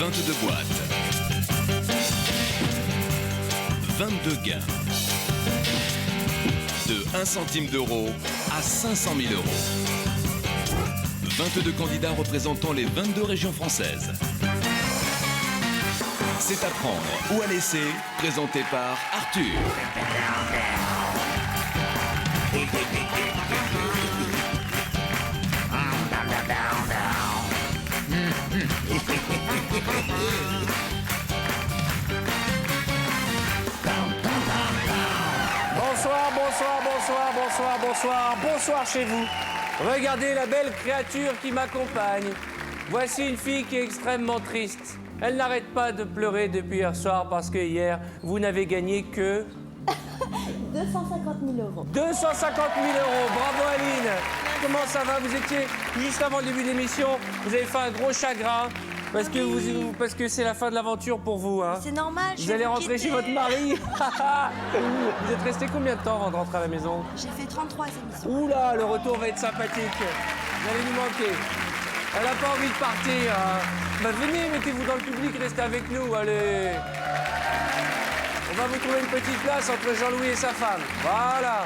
22 boîtes. 22 gains. De 1 centime d'euro à 500 000 euros. 22 candidats représentant les 22 régions françaises. C'est à prendre ou à laisser, présenté par Arthur. Bonsoir chez vous. Regardez la belle créature qui m'accompagne. Voici une fille qui est extrêmement triste. Elle n'arrête pas de pleurer depuis hier soir parce que hier, vous n'avez gagné que... 250 000 euros. 250 000 euros. Bravo Aline. Comment ça va? Vous étiez juste avant le début de l'émission. Vous avez fait un gros chagrin parce que c'est la fin de l'aventure pour vous. Hein. C'est normal. Vous allez rentrer chez votre mari. Vous êtes resté combien de temps avant de rentrer à la maison? J'ai fait 33 émissions. Oula, le retour va être sympathique. Vous allez nous manquer. Elle n'a pas envie de partir. Hein. Bah, venez, mettez-vous dans le public, restez avec nous. Allez. On va vous trouver une petite place entre Jean-Louis et sa femme. Voilà.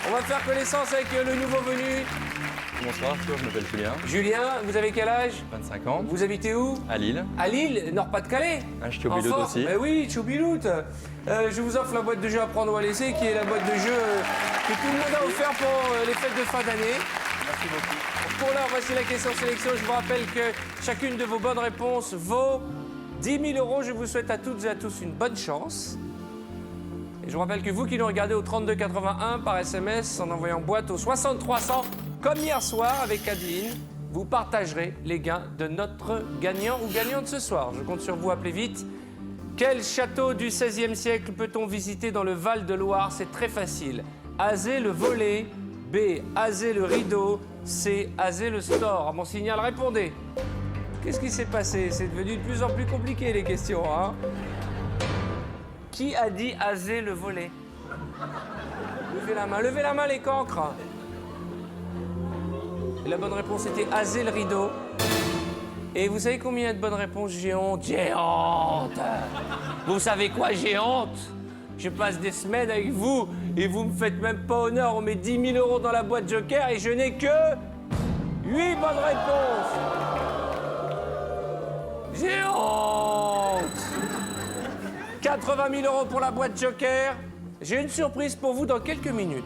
On va faire connaissance avec le nouveau venu. Bonsoir Arthur, je m'appelle Julien. Julien, vous avez quel âge? 25 ans. Vous habitez où? À Lille. À Lille, Nord-Pas-de-Calais. Je suis au Bilout aussi. Ben oui, Choubilout. Je vous offre la boîte de jeux à prendre ou à laisser, qui est la boîte de jeux que tout le monde a offert pour les fêtes de fin d'année. Merci beaucoup. Pour l'heure, voici la question sélection. Je vous rappelle que chacune de vos bonnes réponses vaut 10 000 euros. Je vous souhaite à toutes et à tous une bonne chance. Et je vous rappelle que vous qui nous regardez au 3281 par SMS, en envoyant boîte au 6300, comme hier soir avec Adeline, vous partagerez les gains de notre gagnant ou gagnante ce soir. Je compte sur vous, appelez vite. Quel château du XVIe siècle peut-on visiter dans le Val-de-Loire? C'est très facile. Azé le volet, B, Azé le rideau, C, Azé le store. À mon signal, répondez. Qu'est-ce qui s'est passé? C'est devenu de plus en plus compliqué les questions, hein? Qui a dit Azé le volet? Levez la main les cancres. Et la bonne réponse était Azé le rideau. Et vous savez combien de bonnes réponses? J'ai honte. J'ai honte. Vous savez quoi, j'ai honte? Je passe des semaines avec vous et vous me faites même pas honneur. On met 10 000 euros dans la boîte Joker et je n'ai que 8 bonnes réponses. J'ai honte. 80 000 euros pour la boîte Joker. J'ai une surprise pour vous dans quelques minutes.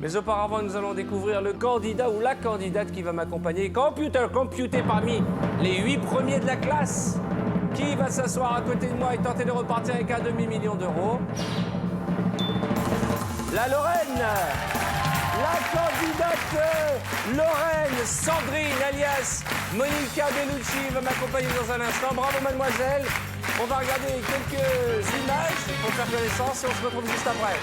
Mais auparavant, nous allons découvrir le candidat ou la candidate qui va m'accompagner. Computer parmi les 8 premiers de la classe. Qui va s'asseoir à côté de moi et tenter de repartir avec un demi-million d'euros? La Lorraine. La candidate Lorraine, Sandrine, alias Monica Bellucci, va m'accompagner dans un instant. Bravo, mademoiselle. On va regarder quelques images pour faire connaissance et on se retrouve juste après.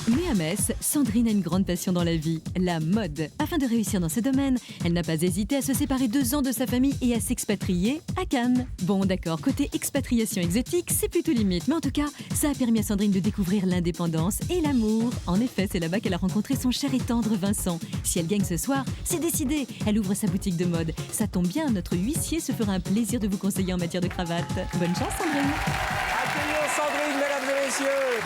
Née à Metz, Sandrine a une grande passion dans la vie, la mode. Afin de réussir dans ce domaine, elle n'a pas hésité à se séparer 2 ans de sa famille et à s'expatrier à Cannes. Bon, d'accord, côté expatriation exotique, c'est plutôt limite. Mais en tout cas, ça a permis à Sandrine de découvrir l'indépendance et l'amour. En effet, c'est là-bas qu'elle a rencontré son cher et tendre Vincent. Si elle gagne ce soir, c'est décidé. Elle ouvre sa boutique de mode. Ça tombe bien, notre huissier se fera un plaisir de vous conseiller en matière de cravate. Bonne chance, Sandrine. Accueillons Sandrine, mesdames et messieurs.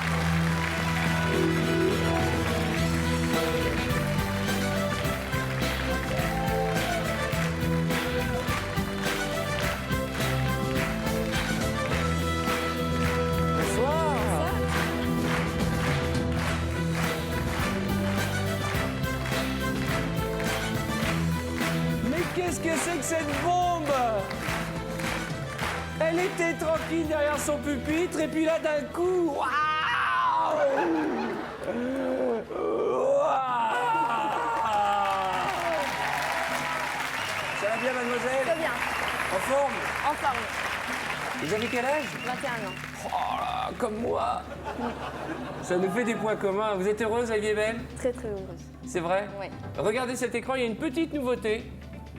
Qu'est-ce que c'est que cette bombe? Elle était tranquille derrière son pupitre et puis là d'un coup, waouh! Ça va bien, mademoiselle? Très bien. En forme? En forme. Vous avez quel âge? 21 ans. Oh là, comme moi. Ça nous fait des points communs. Vous êtes heureuse, la vie est belle? Très très heureuse. C'est vrai? Oui. Regardez cet écran, il y a une petite nouveauté.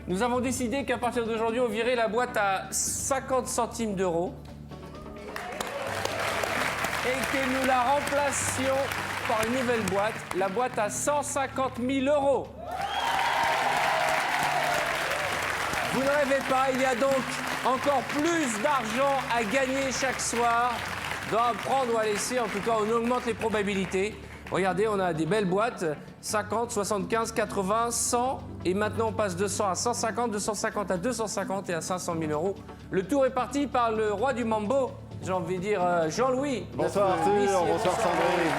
Nous avons décidé qu'à partir d'aujourd'hui, on virait la boîte à 50 centimes d'euros. Et que nous la remplacions par une nouvelle boîte, la boîte à 150 000 euros. Vous ne rêvez pas, il y a donc Encore plus d'argent à gagner chaque soir. Dans prendre ou à laisser, en tout cas, on augmente les probabilités. Regardez, on a des belles boîtes, 50, 75, 80, 100. Et maintenant, on passe de 100 à 150, 250 à 250 et à 500 000 euros. Le tour est parti par le roi du mambo, j'ai envie de dire Jean-Louis. Bonsoir notre huissier. Arthur, bonsoir Sandrine.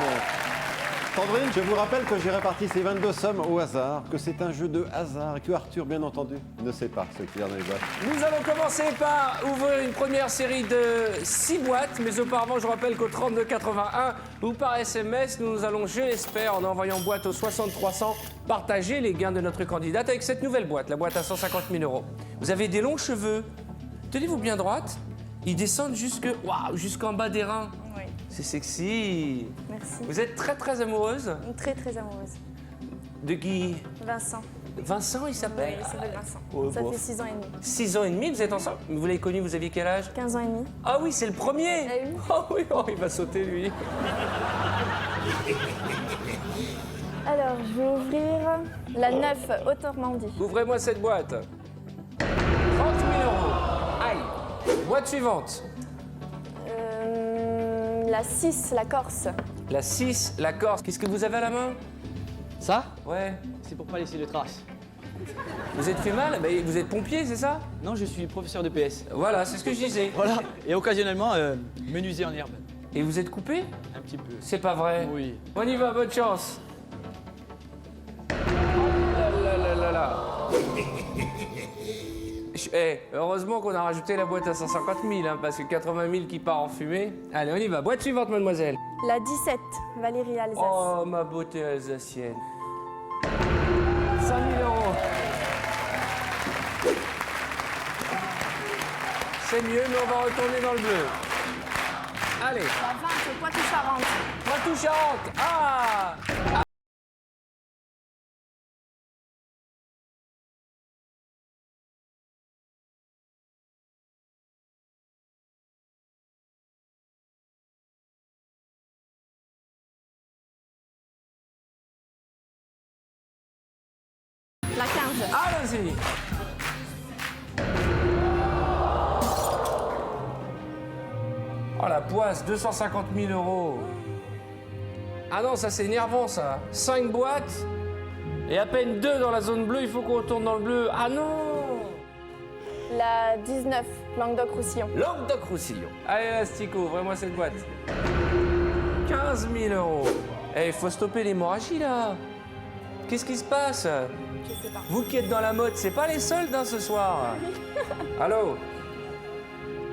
Sandrine, je vous rappelle que j'ai réparti ces 22 sommes au hasard, que c'est un jeu de hasard et que Arthur, bien entendu, ne sait pas ce qu'il y a dans les boîtes. Nous allons commencer par ouvrir une première série de 6 boîtes, mais auparavant, je rappelle qu'au 3281 ou par SMS, nous allons, je l'espère, en envoyant boîte au 6300, partager les gains de notre candidate avec cette nouvelle boîte, la boîte à 150 000 euros. Vous avez des longs cheveux, tenez-vous bien droite, ils descendent jusqu'en bas des reins. Oui, C'est sexy. merci. Vous êtes très très amoureuse Très très amoureuse. de qui? Vincent. Vincent, il Oui, s'appelle? il s'appelle Vincent. Oh, Ça bon. fait 6 ans et demi. 6 ans et demi, vous êtes ensemble? Vous l'avez connu, vous aviez quel âge? 15 ans et demi. Ah oui, c'est le premier. Ah oui. Oh oui, oh, il va sauter lui. Alors, je vais ouvrir la 9 Haute-Normandie. Ouvrez-moi cette boîte. 30 000 euros. Aïe. Boîte suivante. La 6, la Corse. La 6, la Corse. Qu'est-ce que vous avez à la main? Ça, Ouais. c'est pour pas laisser de traces. Vous êtes fait mal? Mais vous êtes pompier, c'est ça? Non, je suis professeur de PS. Voilà, c'est ce que je disais. Voilà. Et occasionnellement, menuisier en herbe. Et vous êtes coupé? Un petit peu. C'est pas vrai. Oui. On y va, bonne chance. Oh là là là là. Heureusement qu'on a rajouté la boîte à 150 000, hein, parce que 80 000 qui part en fumée. Allez, on y va. Boîte suivante, mademoiselle. La 17, Valérie Alsace. Oh, ma beauté alsacienne. 5 000 euros. C'est mieux, mais on va retourner dans le bleu. Allez, La 20, Poitou-Charentes. Poitou-Charentes. Ah! La 15. Allons-y. Oh la poisse, 250 000 euros. Ah non, ça c'est énervant ça. 5 boîtes et à peine 2 dans la zone bleue, il faut qu'on retourne dans le bleu. Ah non! La 19, Languedoc-Roussillon. Languedoc-Roussillon. Allez, Lastico, ouvrez-moi cette boîte. 15 000 euros. Eh, il faut stopper l'hémorragie là. Qu'est-ce qui se passe? Je sais pas. Vous qui êtes dans la mode, c'est pas les soldes hein, ce soir. Allô?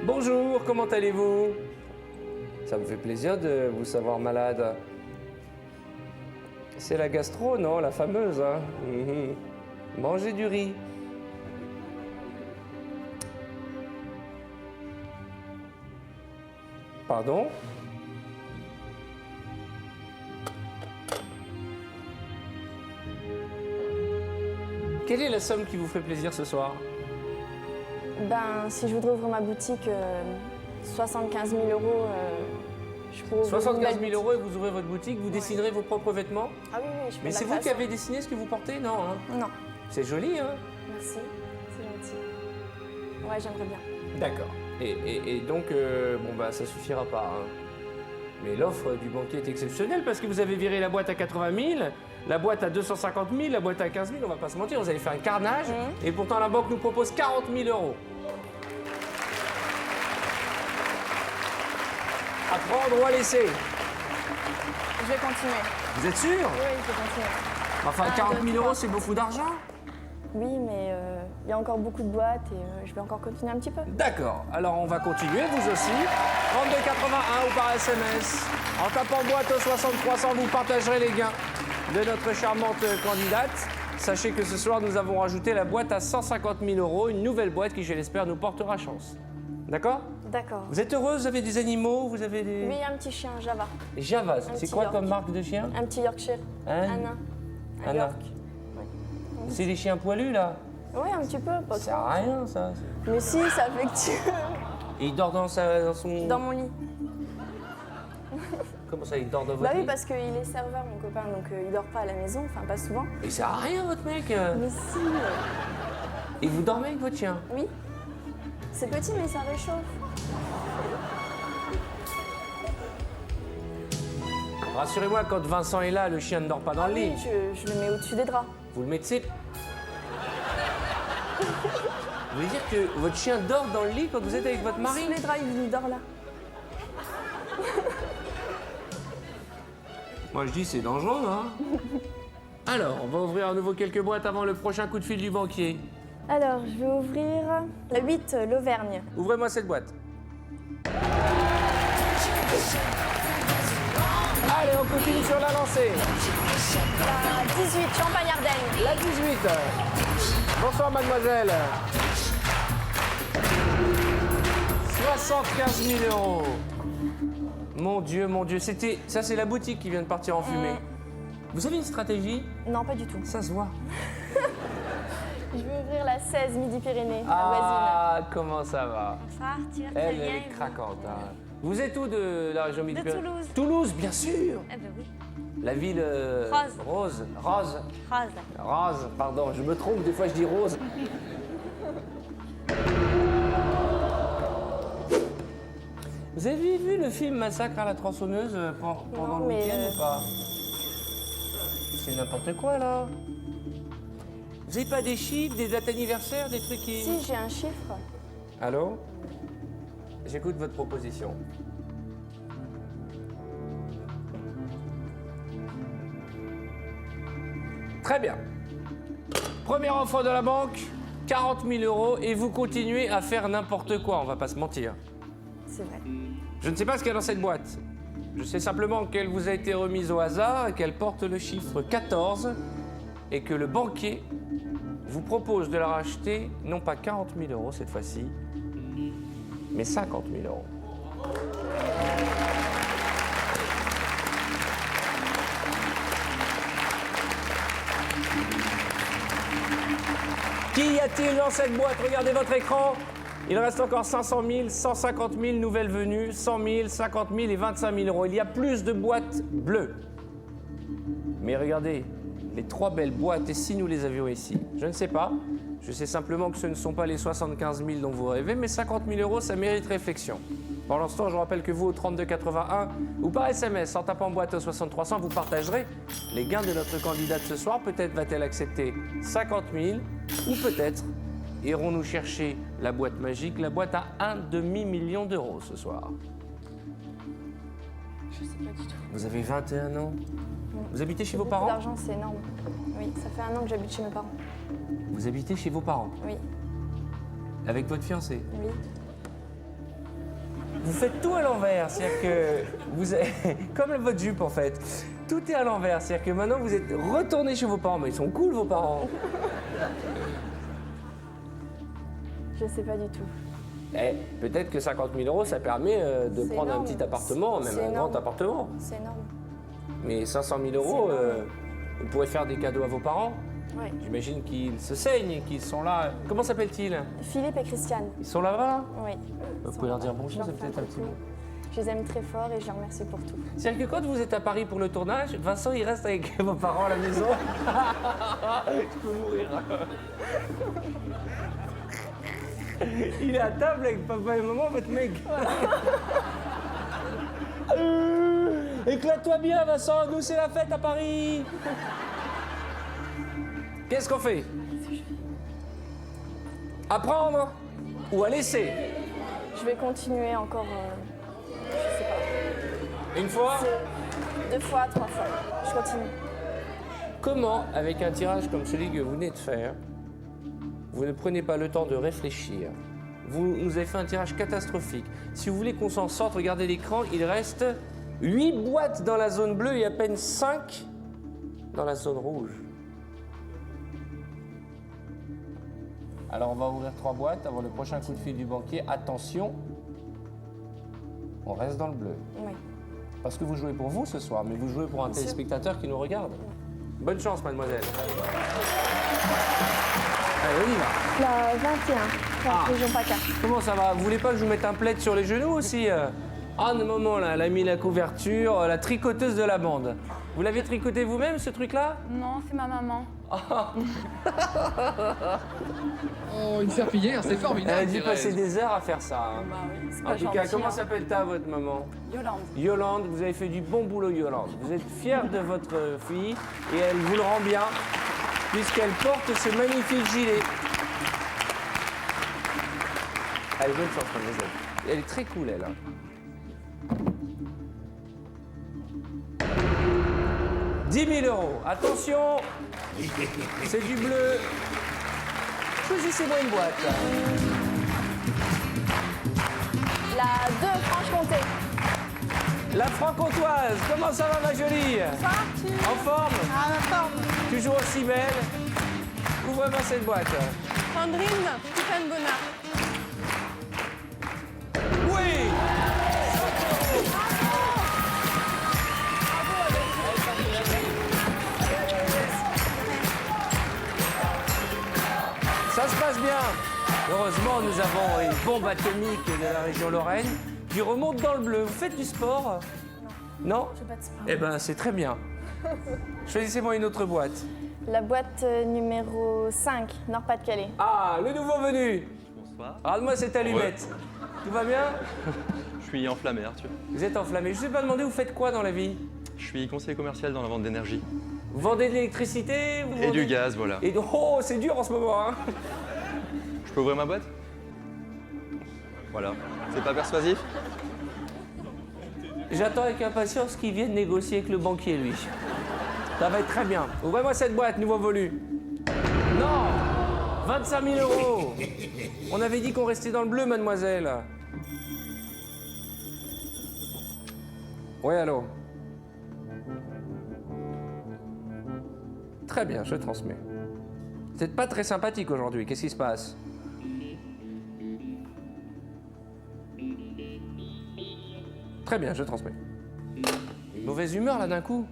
Bonjour, comment allez-vous? Ça me fait plaisir de vous savoir malade. C'est la gastro, non? La fameuse, hein? Mhm. Mangez du riz. Pardon? Quelle est la somme qui vous fait plaisir ce soir? Ben, si je voudrais ouvrir ma boutique, 75 000 euros, je pourrais ouvrir une 75 belle 000 euros et vous ouvrez votre boutique, vous dessinerez vos propres vêtements? Ah oui, oui, je fais Mais de la c'est vous qui création. avez dessiné ce que vous portez? Non, hein? Non, C'est joli, hein? merci, c'est gentil. Ouais, j'aimerais bien. D'accord. Et donc, bon, bah, ça suffira pas. Hein. Mais l'offre du banquier est exceptionnelle parce que vous avez viré la boîte à 80 000, la boîte à 250 000, la boîte à 15 000, on va pas se mentir, vous avez fait un carnage. Et pourtant, la banque nous propose 40 000 euros. À prendre ou à laisser? Je vais continuer. Vous êtes sûr? Oui, je vais continuer. Enfin, 40 000 euros, c'est beaucoup d'argent. Oui, mais il y a encore beaucoup de boîtes et je vais encore continuer un petit peu. D'accord, alors on va continuer, vous aussi. 3281 ou par SMS. En tapant boîte au 6300, vous partagerez les gains de notre charmante candidate. Sachez que ce soir, nous avons rajouté la boîte à 150 000 euros, une nouvelle boîte qui, je l'espère, nous portera chance. D'accord? D'accord. Vous êtes heureuse? Vous avez des animaux? Vous avez des... Oui, un petit chien, Java. Java, c'est petit quoi York. comme marque de chien? Un petit Yorkshire. Hein? Un nain. Un Un nain. York. C'est des chiens poilus, là? Oui, un petit peu. Pas Ça sert trop. à rien, ça. Mais si, ça fait que tu... Et il dort dans son... Dans mon lit. Comment ça, il dort dans votre Bah oui, lit? parce qu'il est serveur, mon copain, donc il dort pas à la maison, enfin pas souvent. Il sert à rien, votre mec. Mais si, Et vous dormez avec votre chien? oui. C'est petit, mais ça réchauffe. Rassurez-moi, quand Vincent est là, le chien ne dort pas dans le lit. Oui, je le mets au-dessus des draps. Vous le mettez... Vous voulez dire que votre chien dort dans le lit quand vous êtes avec votre mari? Sous les draps, il dort là. Moi je dis c'est dangereux, hein. Alors, on va ouvrir à nouveau quelques boîtes avant le prochain coup de fil du banquier. Alors, je vais ouvrir la 8, l'Auvergne. Ouvrez-moi cette boîte. Allez, on continue sur la lancée. La 18, Champagne-Ardenne. La 18. Bonsoir, mademoiselle. 75 000 €. Mon Dieu, c'était... Ça, c'est la boutique qui vient de partir en fumée. Vous avez une stratégie? Non, pas du tout. Ça se voit. Je vais ouvrir la 16, Midi-Pyrénées, la Ah, comment ça va? Bonsoir, tu vas très Elle bien. est et vous craquante. Hein. Vous êtes où de la région Midi-Pyrénées? Toulouse. Toulouse, bien sûr. Eh ben oui, La ville... Rose. Rose, pardon, je me trompe, des fois je dis Rose. Vous avez vu le film Massacre à la tronçonneuse pendant Non, le mais, week-end ou pas? C'est n'importe quoi là. Vous avez pas des chiffres, des dates anniversaires, des trucs qui... Si, j'ai un chiffre. Allô? J'écoute votre proposition. Très bien. Premier offre de la banque, 40 000 € et vous continuez à faire n'importe quoi, on va pas se mentir. C'est vrai. Je ne sais pas ce qu'il y a dans cette boîte. Je sais simplement qu'elle vous a été remise au hasard et qu'elle porte le chiffre 14 et que le banquier vous propose de la racheter, non pas 40 000 € cette fois-ci, mais 50 000 €. Qu'y a-t-il dans cette boîte? Regardez votre écran. Il reste encore 500 000, 150 000 nouvelles venues, 100 000, 50 000 et 25 000 €. Il y a plus de boîtes bleues. Mais regardez, les 3 belles boîtes, et si nous les avions ici? Je ne sais pas. Je sais simplement que ce ne sont pas les 75 000 dont vous rêvez, mais 50 000 €, ça mérite réflexion. Pour l'instant, je rappelle que vous, au 3281, ou par SMS, en tapant boîte au 6300, vous partagerez les gains de notre candidate ce soir. Peut-être va-t-elle accepter 50 000, ou peut-être irons-nous chercher la boîte magique, la boîte à 1,5 million d'euros ce soir. Je sais pas du tout. Vous avez 21 ans. Vous habitez chez vos Beaucoup parents? d'argent, c'est énorme. Oui, ça fait 1 an que j'habite chez mes parents. Vous habitez chez vos parents, Oui, avec votre fiancé. oui. Vous faites tout à l'envers, c'est-à-dire que vous êtes comme votre jupe en fait. Tout est à l'envers, c'est-à-dire que maintenant vous êtes retourné chez vos parents, mais ils sont cool vos parents. Je sais pas du tout. Eh, peut-être que 50 000 € ça permet de C'est prendre énorme. un petit appartement, même C'est un énorme. grand appartement. C'est énorme. Mais 500 000 €, énorme. vous pourrez faire des cadeaux à vos parents. Oui. J'imagine qu'ils se saignent et qu'ils sont là. Comment s'appellent-ils? Philippe et Christiane. Ils sont là-bas là? Oui. Vous pouvez leur dire bonjour, Je leur c'est fais peut-être un petit coucou. mot. Je les aime très fort et je les remercie pour tout. C'est-à-dire que quand vous êtes à Paris pour le tournage, Vincent il reste avec vos parents à la maison. Je peux mourir. Il est à table avec papa et maman, votre mec. Éclate-toi bien Vincent, nous c'est la fête à Paris. Qu'est-ce qu'on fait? À prendre ou à laisser? Je vais continuer encore, je sais pas, Une fois? 2 fois, 3 fois. Je continue. Comment, avec un tirage comme celui que vous venez de faire, vous ne prenez pas le temps de réfléchir? Vous nous avez fait un tirage catastrophique. Si vous voulez qu'on s'en sorte, regardez l'écran, il reste 8 boîtes dans la zone bleue et à peine 5 dans la zone rouge. Alors on va ouvrir 3 boîtes avant le prochain coup de fil du banquier. Attention, on reste dans le bleu. Oui. Parce que vous jouez pour vous ce soir, mais vous jouez pour un téléspectateur qui nous regarde. Bonne chance, mademoiselle. Allez, on y va. La 21, région PACA. Comment ça va? Vous voulez pas que je vous mette un plaid sur les genoux aussi? Ah, de moment là, elle a mis la couverture, la tricoteuse de la bande. Vous l'avez tricoté vous-même ce truc-là? Non, c'est ma maman. Oh, une serpillière, c'est formidable. Elle a dû Thérèse. passer des heures à faire ça. Hein. Bah oui, c'est En pas tout cas, gentil, comment hein. s'appelle-t-elle votre maman? Yolande. Yolande, vous avez fait du bon boulot, Yolande. Vous êtes fière de votre fille et elle vous le rend bien puisqu'elle porte ce magnifique gilet. Allez, bonne chance, mademoiselle. Elle est très cool, elle. Hein. « 10 000 €. Attention, c'est du bleu. Choisissez-moi une boîte. La 2 Franche-Comté. La franc-comtoise, comment ça va, ma jolie? En forme? Ah, la forme. Toujours aussi belle? Ouvre-moi cette boîte. Sandrine, Stéphane Bonnard. Oui! Ça se passe bien. Heureusement, nous avons une bombe atomique de la région Lorraine qui remonte dans le bleu. Vous faites du sport? Non? Je fais pas de sport. Eh ben, c'est très bien. Choisissez-moi une autre boîte. La boîte numéro 5, Nord-Pas-de-Calais. Ah, le nouveau venu. Bonsoir. Regarde-moi cette allumette. Tout va bien? Je suis enflammé, Arthur. Vous êtes enflammé. Je ne vous ai pas demandé, vous faites quoi dans la vie? Je suis conseiller commercial dans la vente d'énergie. Vous vendez de l'électricité? Vous Et vendez- du gaz, voilà. Et oh, c'est dur en ce moment. Hein. Je peux ouvrir ma boîte? Voilà. C'est pas persuasif? J'attends avec impatience qu'il vienne négocier avec le banquier, lui. Ça va être très bien. Ouvrez-moi cette boîte, nouveau volu. Non! 25 000 €. On avait dit qu'on restait dans le bleu, mademoiselle. Oui, allô? Très bien, je transmets. Vous n'êtes pas très sympathique aujourd'hui. Qu'est-ce qui se passe? Très bien, je transmets. Une mauvaise humeur là d'un coup.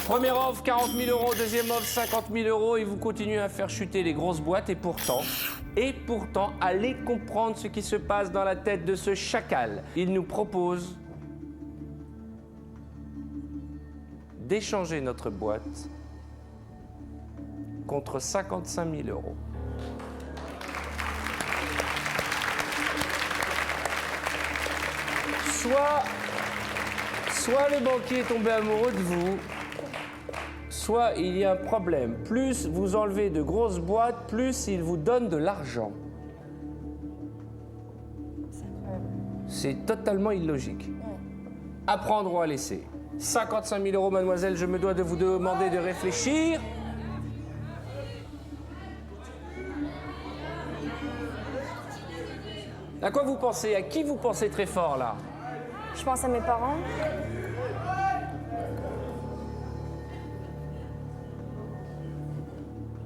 Première offre, 40 000 €. Deuxième offre, 50 000 € et vous continuez à faire chuter les grosses boîtes. Et pourtant, allez comprendre ce qui se passe dans la tête de ce chacal. Il nous propose d'échanger notre boîte contre 55 000 €. Soit le banquier est tombé amoureux de vous, soit il y a un problème. Plus vous enlevez de grosses boîtes, plus il vous donne de l'argent. C'est totalement illogique. À prendre ou à laisser. 55 000 €, mademoiselle, je me dois de vous demander de réfléchir. À quoi vous pensez? À qui vous pensez très fort, là? Je pense à mes parents.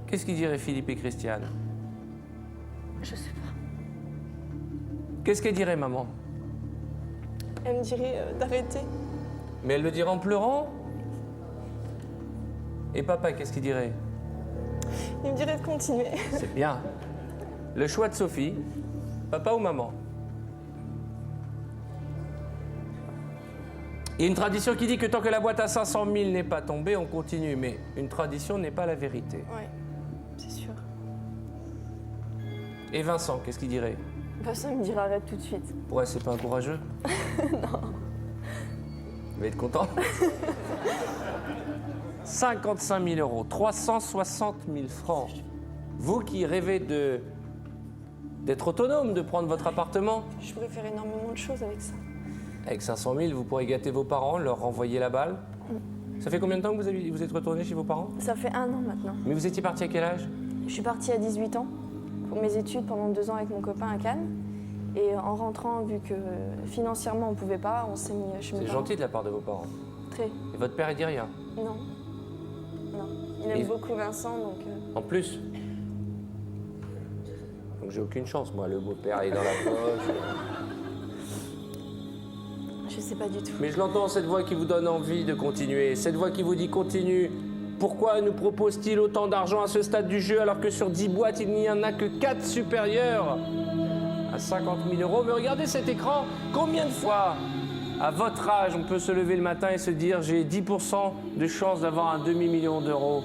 Qu'est-ce qu'ils diraient Philippe et Christiane? Je sais pas. Qu'est-ce qu'elle dirait, maman? Elle me dirait d'arrêter. Mais elle le dirait en pleurant? Et papa, qu'est-ce qu'il dirait? Il me dirait de continuer. C'est bien. Le choix de Sophie, papa ou maman? Il y a une tradition qui dit que tant que la boîte à 500 000 n'est pas tombée, on continue. Mais une tradition n'est pas la vérité. Ouais, c'est sûr. Et Vincent, qu'est-ce qu'il dirait? Vincent, il me dirait arrête tout de suite. Ouais, c'est pas un courageux? Non. Vous allez être content? 55 000 €, 360 000 francs. Vous qui rêvez d'être autonome, de prendre votre appartement, Je pourrais faire énormément de choses avec ça. avec 500 000, vous pourrez gâter vos parents, leur renvoyer la balle. Ça fait combien de temps que vous êtes retourné chez vos parents? Ça fait 1 an maintenant. Mais vous étiez parti à quel âge? Je suis partie à 18 ans pour mes études pendant 2 ans avec mon copain à Cannes. Et en rentrant, vu que financièrement on pouvait pas, on s'est mis chez mes C'est parents. gentil de la part de vos parents. Très. Et votre père, il dit rien? Non. Non. Il aime Et- beaucoup Vincent, donc... En plus? Donc j'ai aucune chance, moi. Le beau-père est dans la poche. Je sais pas du tout. Mais je l'entends, cette voix qui vous donne envie de continuer. Cette voix qui vous dit continue. Pourquoi nous propose-t-il autant d'argent à ce stade du jeu alors que sur 10 boîtes, il n'y en a que 4 supérieures à 50 000 €? Mais regardez cet écran. Combien de fois, à votre âge, on peut se lever le matin et se dire j'ai 10% de chance d'avoir un demi-million d'euros?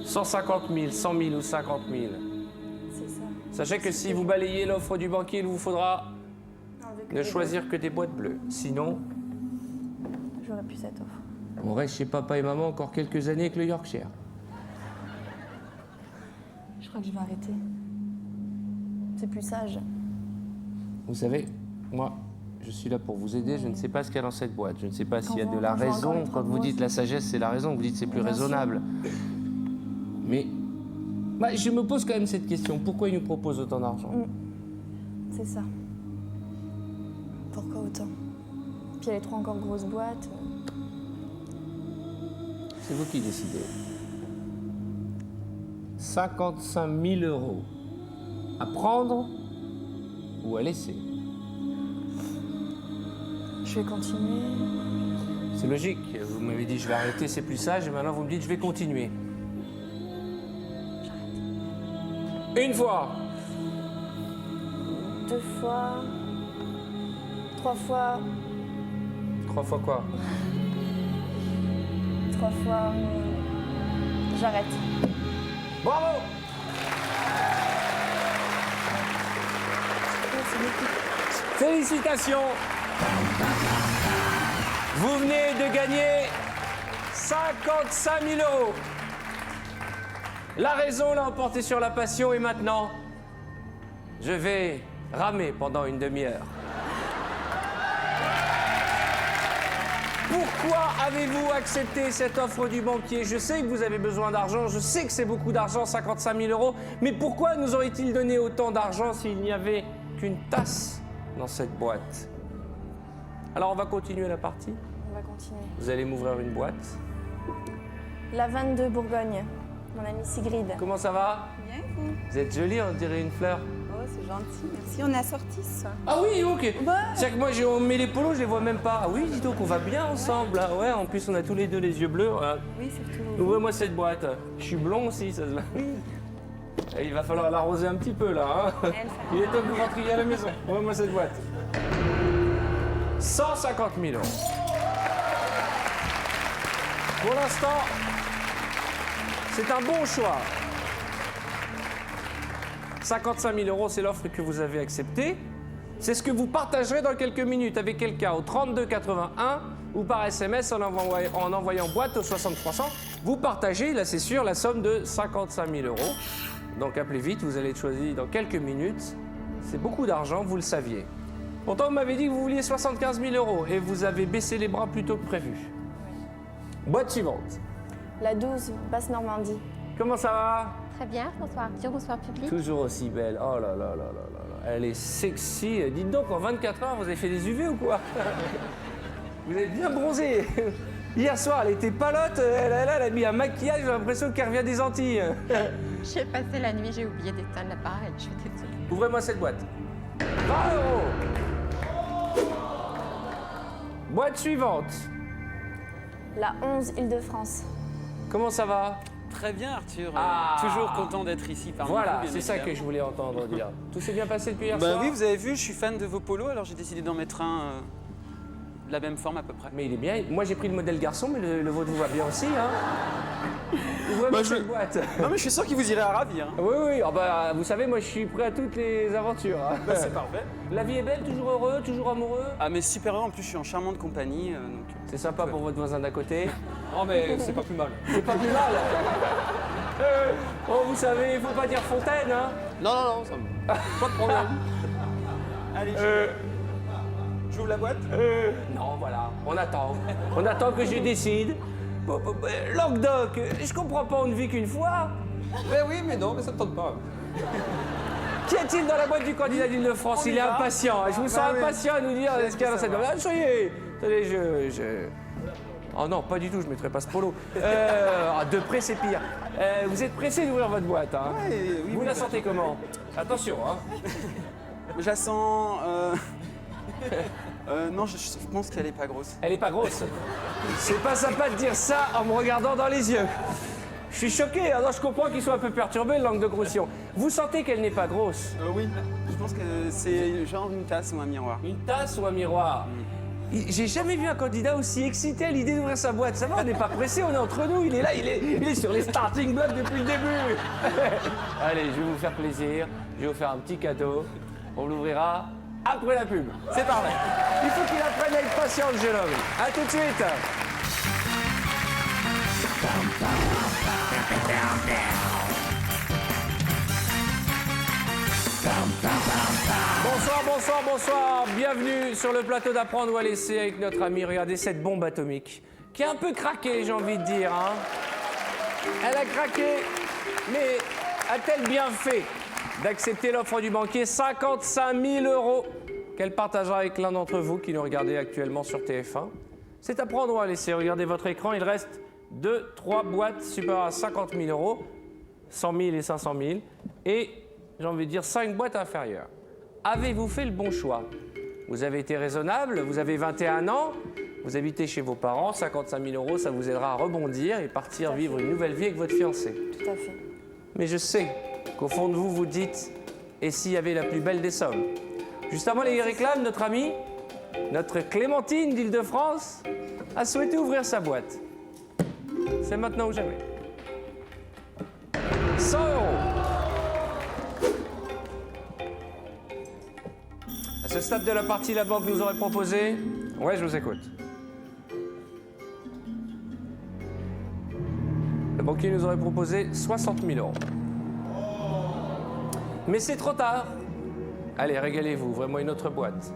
150 000, 100 000 ou 50 000. C'est ça. Sachez que si vous balayez l'offre du banquier, il vous faudra Enlever que ne les choisir que des boîtes bleues. Sinon, boîtes. J'aurais pu cette offre. on reste chez papa et maman encore quelques années avec le Yorkshire. Je crois que je vais arrêter. C'est plus sage. Vous savez, moi, je suis là pour vous aider. Je ne sais pas ce qu'il y a dans cette boîte. Je ne sais pas s'il y a de la Quand je vois encore raison. les Quand trois vous grosses. dites la sagesse, c'est la raison. Vous dites c'est plus Bien sûr. raisonnable. Mais je me pose quand même cette question. Pourquoi il nous propose autant d'argent? C'est ça. Pourquoi autant? Puis il y a les 3 encore grosses boîtes. C'est vous qui décidez. 55 000 euros à prendre ou à laisser? Je vais continuer. C'est logique. Vous m'avez dit je vais arrêter, c'est plus sage. Et maintenant vous me dites je vais continuer. Une fois. 2 fois. 3 fois. 3 fois quoi? 3 fois. J'arrête. Bravo! Félicitations! Vous venez de gagner 55 000 euros. La raison l'a emporté sur la passion et maintenant, je vais ramer pendant une demi-heure. Pourquoi avez-vous accepté cette offre du banquier? Je sais que vous avez besoin d'argent, je sais que c'est beaucoup d'argent, 55 000 euros, mais pourquoi nous aurait-il donné autant d'argent s'il n'y avait qu'une tasse dans cette boîte? Alors on va continuer la partie. On va continuer. Vous allez m'ouvrir une boîte. La vanne de Bourgogne. Mon amie Sigrid. Comment ça va? Bien, vous? Vous êtes jolie, on dirait une fleur. Oh, c'est gentil, merci. On a sorti ça. Ah oui, ok. Bah. C'est que moi, on met les polos, je les vois même pas. Ah oui, dis donc, on va bien ensemble. Là. Ouais, en plus, on a tous les deux les yeux bleus. Voilà. Oui, surtout. Ouvrez-moi cette boîte. Je suis blond aussi, ça se voit. Et il va falloir l'arroser un petit peu, là. Hein. Il est temps que vous rentriez à la maison. Ouvrez-moi cette boîte. 150 000 euros. Pour l'instant, c'est un bon choix. 55 000 euros, c'est l'offre que vous avez acceptée. C'est ce que vous partagerez dans quelques minutes avec quelqu'un au 32 81 ou par SMS en envoyant boîte au 60 300. Vous partagez, là c'est sûr, la somme de 55 000 euros. Donc appelez vite, vous allez être choisi dans quelques minutes. C'est beaucoup d'argent, vous le saviez. Pourtant, vous m'avez dit que vous vouliez 75 000 euros et vous avez baissé les bras plus tôt que prévu. Boîte suivante. La 12, Basse-Normandie. Comment ça va? Très bien, bonsoir Arthur, bonsoir public. Toujours aussi belle. Oh là là là là là là. Elle est sexy. Dites donc, en 24 heures, vous avez fait des UV ou quoi? Vous êtes bien bronzée. Hier soir, elle était palote. Elle a mis un maquillage, j'ai l'impression qu'elle revient des Antilles. J'ai passé la nuit, j'ai oublié d'éteindre l'appareil, je suis désolée. Ouvrez-moi cette boîte. 20 euros. Boîte suivante. La 11, Île-de-France. Comment ça va? Très bien, Arthur. Ah. Toujours content d'être ici parmi vous. Voilà, bien c'est ça que évidemment. je voulais entendre dire. Tout s'est bien passé depuis hier Bah soir? oui, vous avez vu, je suis fan de vos polos, alors j'ai décidé d'en mettre un de la même forme à peu près. Mais il est bien. Moi, j'ai pris le modèle garçon, mais le vôtre vous va bien aussi, hein? Ouvrez-moi cette boîte. Non mais je suis sûr qu'il vous irait à ravir. Hein. Oui, oui. Ah bah, vous savez, moi, je suis prêt à toutes les aventures. Hein. Bah, c'est parfait. La vie est belle, toujours heureux, toujours amoureux. Ah mais super heureux, en plus je suis en charmante compagnie, donc... C'est sympa pour votre voisin d'à côté. Oh, mais c'est pas plus mal. C'est pas plus mal. Oh, vous savez, il faut pas dire fontaine, hein? Non, non, non, ça me... pas de problème. Allez, j'ouvre la boîte. Non, voilà, on attend. On attend que je décide. Languedoc, je comprends pas, on ne vit qu'une fois. Mais oui, mais non, mais ça me tente pas. Qu'y a-t-il dans la boîte du candidat d'Île-de-France? Il est impatient. Je vous sens impatient à nous dire ce qu'il y a dans cette boîte. Ah, ça y est. Attendez, Oh non, pas du tout, je ne mettrai pas ce polo. De près, c'est pire. Vous êtes pressé d'ouvrir votre boîte, hein? Oui, Vous la sentez comment? Attention, hein? Je la sens... non, je pense qu'elle est pas grosse. Elle est pas grosse. C'est pas sympa de dire ça en me regardant dans les yeux. Je suis choqué, alors je comprends qu'ils soient un peu perturbés, le langue de Groussillon. Vous sentez qu'elle n'est pas grosse? Oui, je pense que c'est genre une tasse ou un miroir. Une tasse ou un miroir? J'ai jamais vu un candidat aussi excité à l'idée d'ouvrir sa boîte. Ça va, on n'est pas pressé, on est entre nous. Il est là, il est sur les starting blocks depuis le début. Allez, je vais vous faire plaisir. Je vais vous faire un petit cadeau. On l'ouvrira après la pub. C'est parfait. Il faut qu'il apprenne à être patient, le jeune homme. À tout de suite. Bonsoir, bonsoir, bonsoir. Bienvenue sur le plateau d'Apprendre ou à laisser avec notre ami. Regardez cette bombe atomique qui a un peu craqué, j'ai envie de dire. Hein. Elle a craqué, mais a-t-elle bien fait d'accepter l'offre du banquier 55 000 € qu'elle partagera avec l'un d'entre vous qui nous regardez actuellement sur TF1. C'est Apprendre ou à laisser. Regardez votre écran, il reste 2-3 boîtes supérieures à 50 000 €, 100 000 et 500 000, et j'ai envie de dire 5 boîtes inférieures. Avez-vous fait le bon choix? Vous avez été raisonnable, vous avez 21 ans, vous habitez chez vos parents, 55 000 €, ça vous aidera à rebondir et partir vivre une nouvelle vie avec votre fiancé. Tout à fait. Mais je sais qu'au fond de vous, vous dites, et s'il y avait la plus belle des sommes? Juste avant les réclames, notre amie, notre Clémentine d'Île-de-France, a souhaité ouvrir sa boîte. C'est maintenant ou jamais. 100 €. À ce stade de la partie, la banque nous aurait proposé... Ouais, je vous écoute. Le banquier nous aurait proposé 60 000 €. Mais c'est trop tard. Allez, régalez-vous, ouvrez-moi une autre boîte.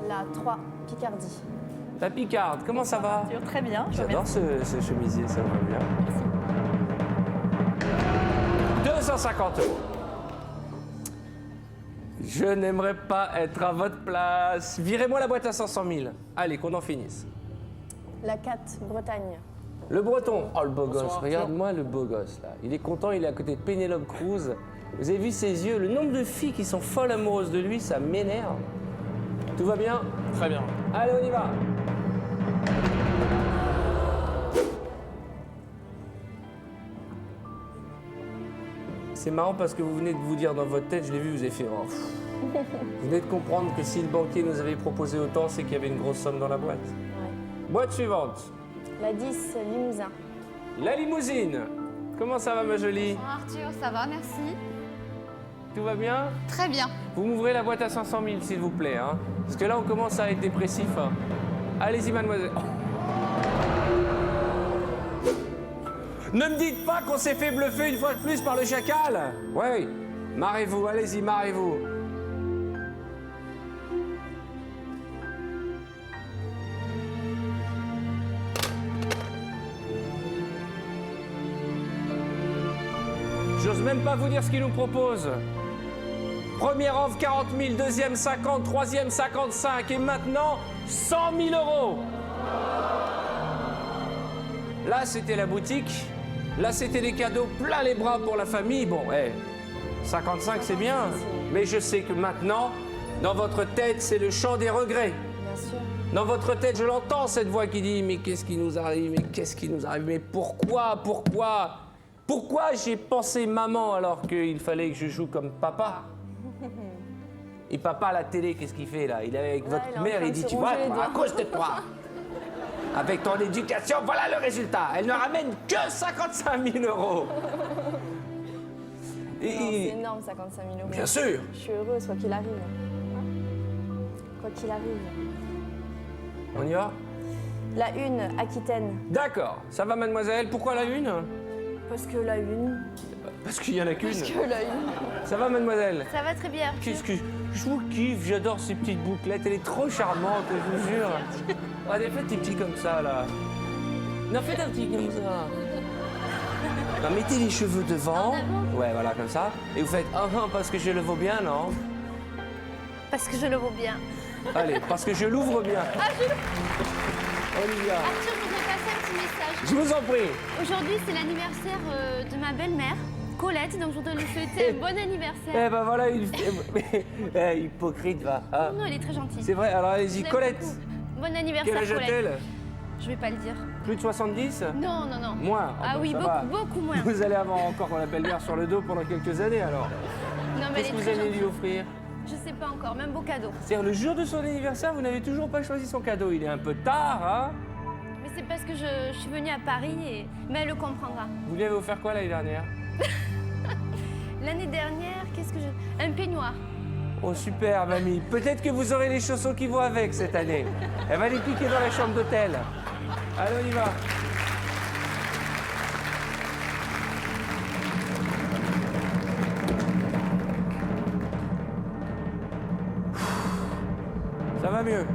La 3, Picardie. La Picarde, comment ça va? Très bien. J'adore ce chemisier, ça va bien. 250 €. Je n'aimerais pas être à votre place. Virez-moi la boîte à 500 000. Allez, qu'on en finisse. La 4, Bretagne. Le Breton. Oh, le beau gosse. Regarde-moi le beau gosse, là. Il est content, il est à côté de Pénélope Cruz. Vous avez vu ses yeux? Le nombre de filles qui sont folles amoureuses de lui, ça m'énerve. Tout va bien? Très bien. Allez, on y va. C'est marrant parce que vous venez de vous dire dans votre tête, je l'ai vu, vous avez fait... Oh, pff. Vous venez de comprendre que si le banquier nous avait proposé autant, c'est qu'il y avait une grosse somme dans la boîte. Ouais. Boîte suivante. La 10, Limousin. La limousine. Comment ça va, ma jolie? Arthur, ça va, merci. Tout va bien? Très bien. Vous m'ouvrez la boîte à 500 000, s'il vous plaît. Hein, parce que là, on commence à être dépressif. Hein. Allez-y, mademoiselle. Oh. Ne me dites pas qu'on s'est fait bluffer une fois de plus par le chacal. Oui, marrez-vous, allez-y, marrez-vous. J'ose même pas vous dire ce qu'il nous propose. Première offre 40 000, deuxième 50, troisième 55 et maintenant 100 000 €. Là, c'était la boutique. Là, c'était des cadeaux plein les bras pour la famille. Bon, 55, c'est bien. Mais je sais que maintenant, dans votre tête, c'est le chant des regrets. Bien sûr. Dans votre tête, je l'entends, cette voix qui dit « Mais qu'est-ce qui nous arrive? Mais qu'est-ce qui nous arrive? Mais pourquoi? Pourquoi? Pourquoi j'ai pensé maman alors qu'il fallait que je joue comme papa ?» Et papa à la télé, qu'est-ce qu'il fait là? Il est avec votre mère, il dit « Tu vois, à cause de toi, avec ton éducation, voilà le résultat. Elle ne ramène que 55 000 €. C'est énorme, 55 000 €. Bien sûr. Je suis heureuse, quoi qu'il arrive. Quoi qu'il arrive. On y va? La 1, Aquitaine. D'accord. Ça va, mademoiselle? Pourquoi la une? Parce que la 1. Parce qu'il y en a qu'une. Parce que la 1. Ça va, mademoiselle? Ça va très bien. Qu'est-ce que... Je vous kiffe, j'adore ces petites bouclettes. Elle est trop charmante, je vous jure. Allez, faites des petits comme ça, là. Non, faites un petit comme ça. Non, mettez les cheveux devant. Ouais, voilà, comme ça. Et vous faites parce que je le vaux bien, non? Parce que je le vaux bien. Allez, parce que je l'ouvre bien. On y va. Arthur, je voudrais passer un petit message. Je vous en prie. Aujourd'hui, c'est l'anniversaire de ma belle-mère, Colette, donc je voudrais lui souhaiter un bon anniversaire. Eh ben voilà, hypocrite, va. Ah. Non, elle est très gentille. C'est vrai, alors allez-y, Je l'aime Colette. beaucoup. Bon anniversaire, Quel âge Colette. a-t-elle? Je vais pas le dire. Plus de 70? Non, non, non. Moins? Ah bah, oui, ça va. beaucoup moins. Vous allez avoir encore la belle-mère sur le dos pendant quelques années, alors. Non, mais Qu'est-ce elle que est vous très allez gentille. lui offrir? Je sais pas encore, même beau cadeau. C'est-à-dire, le jour de son anniversaire, vous n'avez toujours pas choisi son cadeau. Il est un peu tard, hein? Mais c'est parce que je suis venue à Paris, mais elle le comprendra. Vous lui avez offert quoi l'année dernière? L'année dernière, qu'est-ce que je... Un peignoir. Oh, super, mamie. Peut-être que vous aurez les chaussons qui vont avec cette année. Elle va les piquer dans la chambre d'hôtel. Allez, on y va. Ça va mieux.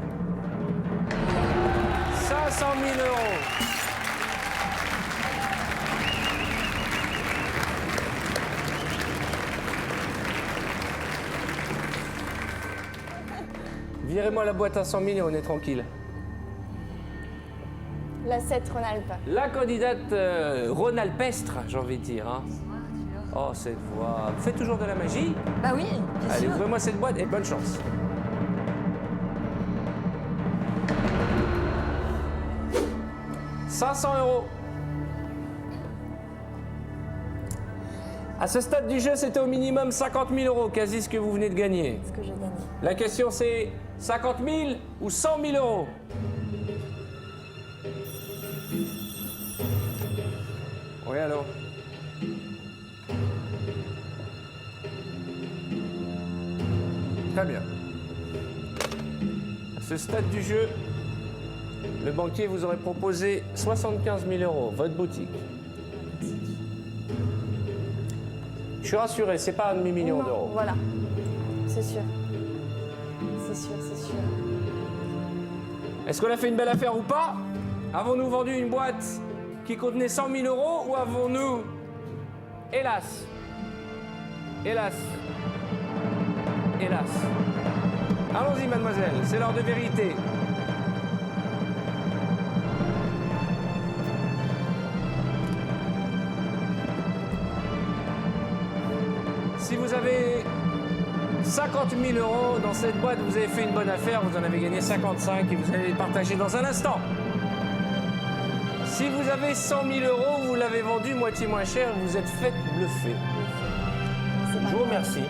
500 000 €. Virez-moi la boîte à 100 000 et on est tranquille. La 7 Rhône-Alpes. La candidate Rhône-Alpestre, j'ai envie de dire. Hein. Oh, cette voix. Vous faites toujours de la magie? Bah oui, bien Allez, sûr. ouvrez-moi cette boîte et bonne chance. « 500 €. À ce stade du jeu, c'était au minimum 50 000 €, quasi ce que vous venez de gagner. Ce que j'ai gagné. La question c'est 50 000 ou 100 000 €? Oui, allô? Très bien. À ce stade du jeu, le banquier vous aurait proposé 75 000 €, votre boutique. Je suis rassuré, c'est pas un demi-million Non, d'euros. Voilà, c'est sûr. C'est sûr, c'est sûr. Est-ce qu'on a fait une belle affaire ou pas? Avons-nous vendu une boîte qui contenait 100 000 € ou avons-nous... Hélas. Hélas. Hélas. Allons-y, mademoiselle, c'est l'heure de vérité. Si vous avez 50 000 € dans cette boîte, vous avez fait une bonne affaire, vous en avez gagné 55 et vous allez les partager dans un instant. Si vous avez 100 000 €, vous l'avez vendu moitié moins cher, vous êtes fait bluffer. Je vous remercie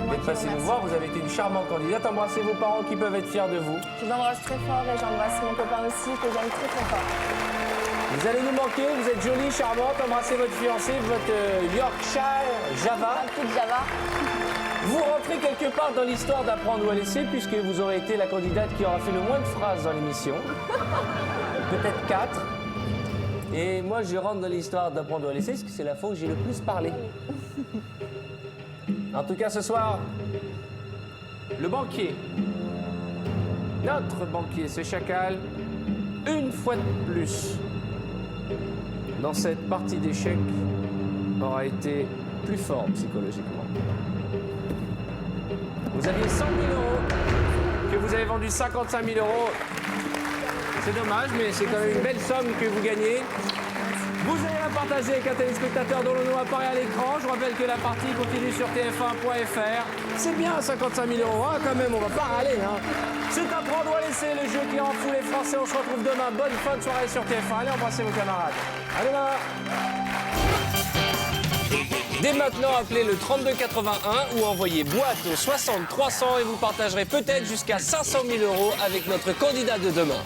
d'être passé nous voir, vous avez été une charmante candidate. Embrassez vos parents qui peuvent être fiers de vous. Je vous embrasse très fort et j'embrasse mon copain aussi que j'aime très très fort. Vous allez nous manquer, vous êtes jolie, charmante, embrassez votre fiancé, votre Yorkshire Java. Un peu de Java. Vous rentrez quelque part dans l'histoire d'Apprendre ou à laisser, puisque vous aurez été la candidate qui aura fait le moins de phrases dans l'émission. Peut-être 4. Et moi, je rentre dans l'histoire d'Apprendre ou à laisser, parce que c'est la fois où j'ai le plus parlé. En tout cas, ce soir, le banquier, notre banquier, ce chacal, une fois de plus, dans cette partie d'échecs, aura été plus fort psychologiquement. Vous aviez 100 000 €, que vous avez vendu 55 000 €. C'est dommage, mais c'est quand même une belle somme que vous gagnez. Vous allez la partager avec un téléspectateur dont le nom apparaît à l'écran. Je rappelle que la partie continue sur tf1.fr. C'est bien 55 000 €, hein, quand même, on va pas râler. Hein. C'est Apprendre ou à laisser, le jeu qui rend fou les Français. On se retrouve demain. Bonne fin de soirée sur TF1. Allez, embrassez vos camarades. À demain. Dès maintenant, appelez le 3281 ou envoyez boîte au 60 300 et vous partagerez peut-être jusqu'à 500 000 € avec notre candidat de demain.